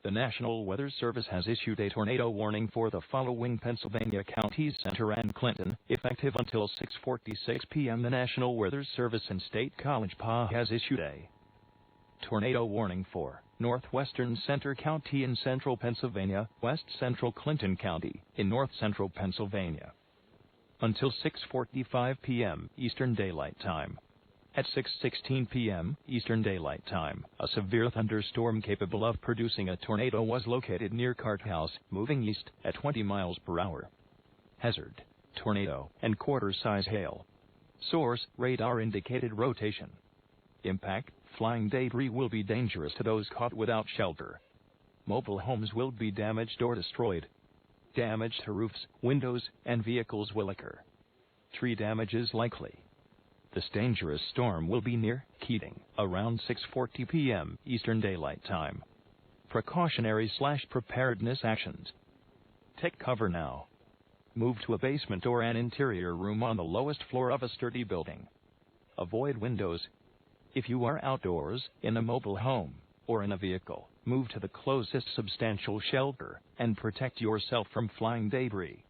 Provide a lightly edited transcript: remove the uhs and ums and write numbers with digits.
The National Weather Service has issued a tornado warning for the following Pennsylvania counties: Center and Clinton, effective until 6:46 p.m. The National Weather Service in State College Park has issued a tornado warning for northwestern Center County in central Pennsylvania, west central Clinton County in north central Pennsylvania, until 6:45 p.m. Eastern Daylight Time. At 6:16 p.m. Eastern Daylight Time, a severe thunderstorm capable of producing a tornado was located near Cart House, moving east at 20 miles per hour. Hazard: tornado and quarter-size hail. Source: radar indicated rotation. Impact: flying debris will be dangerous to those caught without shelter. Mobile homes will be damaged or destroyed. Damage to roofs, windows, and vehicles will occur. Tree damage is likely. This dangerous storm will be near Keating around 6:40 p.m. Eastern Daylight Time. Precautionary/preparedness actions. Take cover now. Move to a basement or an interior room on the lowest floor of a sturdy building. Avoid windows. If you are outdoors, in a mobile home, or in a vehicle, move to the closest substantial shelter and protect yourself from flying debris.